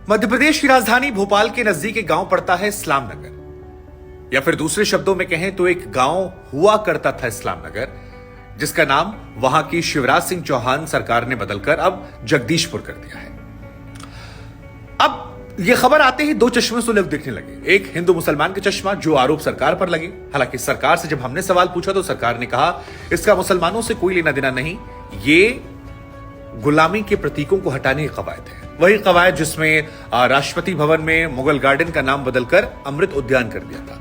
मध्य प्रदेश की राजधानी भोपाल के नजदीक एक गांव पड़ता है इस्लाम नगर, या फिर दूसरे शब्दों में कहें तो एक गांव हुआ करता था इस्लाम नगर, जिसका नाम वहां की शिवराज सिंह चौहान सरकार ने बदलकर अब जगदीशपुर कर दिया है। अब यह खबर आते ही दो चश्मे से लोग दिखने लगे। एक हिंदू मुसलमान का चश्मा जो आरोप सरकार पर लगे। हालांकि सरकार से जब हमने सवाल पूछा तो सरकार ने कहा इसका मुसलमानों से कोई लेना देना नहीं, ये गुलामी के प्रतीकों को हटाने की कवायद है। वही कवायद जिसमें राष्ट्रपति भवन में मुगल गार्डन का नाम बदलकर अमृत उद्यान कर दिया था।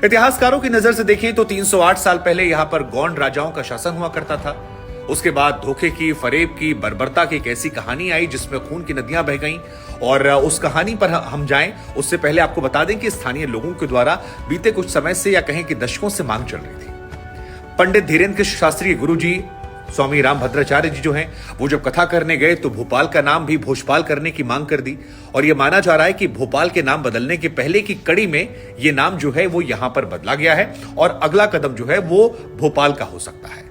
इतिहासकारों की नजर से देखें तो 308 साल पहले यहां पर गौंड राजाओं का शासन हुआ करता था। उसके बाद धोखे की, फरेब की, बर्बरता की एक ऐसी कहानी आई जिसमें खून की नदियां बह गईं। और उस कहानी पर हम जाएं उससे पहले आपको बता दें कि स्थानीय लोगों के द्वारा बीते कुछ समय से या कहें कि दशकों से मांग चल रही थी। पंडित धीरेन्द्र कृष्ण शास्त्री गुरु जी, स्वामी रामभद्राचार्य जी जो हैं, वो जब कथा करने गए तो भोपाल का नाम भी भोजपाल करने की मांग कर दी। और यह माना जा रहा है कि भोपाल के नाम बदलने के पहले की कड़ी में यह नाम जो है वो यहां पर बदला गया है और अगला कदम जो है वो भोपाल का हो सकता है।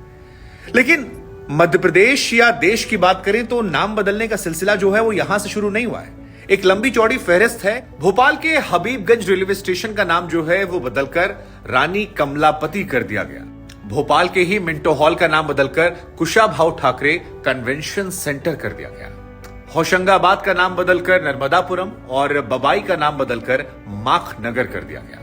लेकिन मध्य प्रदेश या देश की बात करें तो नाम बदलने का सिलसिला जो है वो यहां से शुरू नहीं हुआ है। एक लंबी चौड़ी फहरिस्त है। भोपाल के हबीबगंज रेलवे स्टेशन का नाम जो है वो बदलकर रानी कमलापति कर दिया गया। भोपाल के ही मिंटो हॉल का नाम बदलकर कुशाभाऊ ठाकरे कन्वेंशन सेंटर कर दिया गया। होशंगाबाद का नाम बदलकर नर्मदापुरम और बबाई का नाम बदलकर माख नगर कर दिया गया।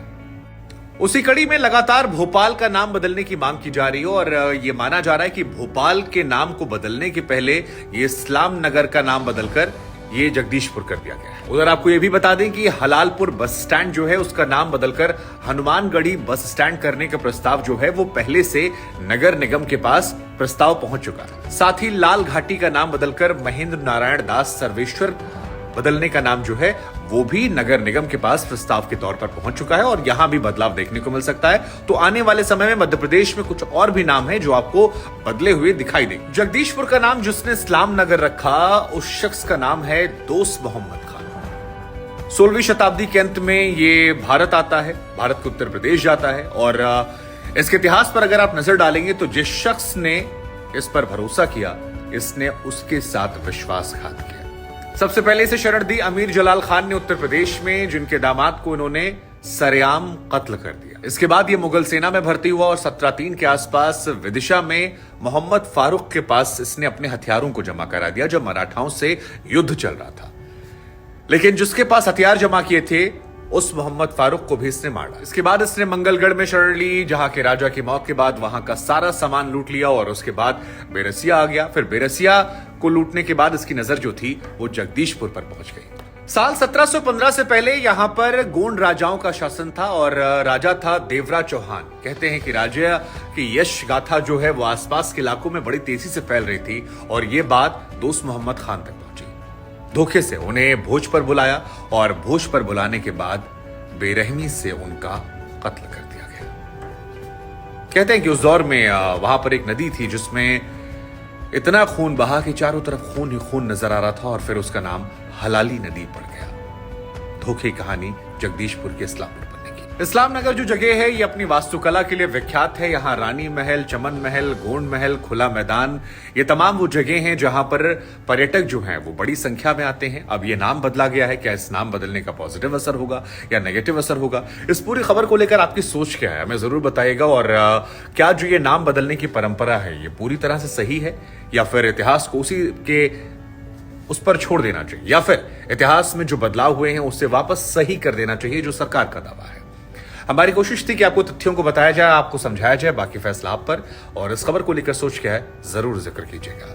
उसी कड़ी में लगातार भोपाल का नाम बदलने की मांग की जा रही है और यह माना जा रहा है कि भोपाल के नाम को बदलने के पहले ये इस्लाम नगर का नाम बदलकर ये जगदीशपुर कर दिया गया है। उधर आपको यह भी बता दें कि हलालपुर बस स्टैंड जो है उसका नाम बदलकर हनुमानगढ़ी बस स्टैंड करने का प्रस्ताव जो है वो पहले से नगर निगम के पास प्रस्ताव पहुंच चुका है। साथ ही लाल घाटी का नाम बदलकर महेंद्र नारायण दास सर्वेश्वर बदलने का नाम जो है वो भी नगर निगम के पास प्रस्ताव के तौर पर पहुंच चुका है और यहां भी बदलाव देखने को मिल सकता है। तो आने वाले समय में मध्य प्रदेश में कुछ और भी नाम है जो आपको बदले हुए दिखाई देंगे। जगदीशपुर का नाम जिसने इस्लाम नगर रखा उस शख्स का नाम है दोस्त मोहम्मद खान। 16वीं शताब्दी के अंत में ये भारत आता है, भारत के उत्तर प्रदेश जाता है और इसके इतिहास पर अगर आप नजर डालेंगे तो जिस शख्स ने इस पर भरोसा किया इसने उसके साथ विश्वासघात किया। सबसे पहले इसे शरण दी अमीर जलाल खान ने उत्तर प्रदेश में, जिनके दामाद को इन्होंने सरेआम कत्ल कर दिया। इसके बाद ये मुगल सेना में भर्ती हुआ और 1703 के आसपास विदिशा में मोहम्मद फारूक के पास इसने अपने हथियारों को जमा करा दिया जब मराठाओं से युद्ध चल रहा था। लेकिन जिसके पास हथियार जमा किए थे उस मोहम्मद फारूक को भी इसने मारा। इसके बाद इसने मंगलगढ़ में शरण ली, जहां के राजा की मौत के बाद वहां का सारा सामान लूट लिया और उसके बाद बेरसिया आ गया। फिर बेरसिया को लूटने के बाद इसकी नजर जो थी वो जगदीशपुर पर पहुंच गई। साल 1715 से पहले यहां पर गोंड राजाओं का शासन था और राजा था देवराज चौहान। कहते हैं कि राजा की यश गाथा जो है वो आसपास के इलाकों में बड़ी तेजी से फैल रही थी और ये बात दोस्त मोहम्मद खान तक पहुंची। धोखे से उन्हें भोज पर बुलाया और भोज पर बुलाने के बाद बेरहमी से उनका कत्ल कर दिया गया। कहते हैं कि उस दौर में वहां पर एक नदी थी जिसमें इतना खून बहा कि चारों तरफ खून ही खून नजर आ रहा था और फिर उसका नाम हलाली नदी पड़ गया। धोखे कहानी जगदीशपुर के इस्लामपुर बनने की। इस्लाम नगर जो जगह है ये अपनी वास्तुकला के लिए विख्यात है। यहाँ रानी महल, चमन महल, गोंड महल, खुला मैदान, ये तमाम वो जगह हैं जहां पर पर्यटक जो हैं वो बड़ी संख्या में आते हैं। अब ये नाम बदला गया है, क्या इस नाम बदलने का पॉजिटिव असर होगा या नेगेटिव असर होगा? इस पूरी खबर को लेकर आपकी सोच क्या है हमें जरूर बताइएगा। और क्या जो ये नाम बदलने की परंपरा है ये पूरी तरह से सही है या फिर इतिहास को उस पर छोड़ देना चाहिए या फिर इतिहास में जो बदलाव हुए हैं उससे वापस सही कर देना चाहिए जो सरकार का दावा है? हमारी कोशिश थी कि आपको तथ्यों को बताया जाए, आपको समझाया जाए, बाकी फैसला आप पर। और इस खबर को लेकर सोच क्या है जरूर जिक्र कीजिएगा।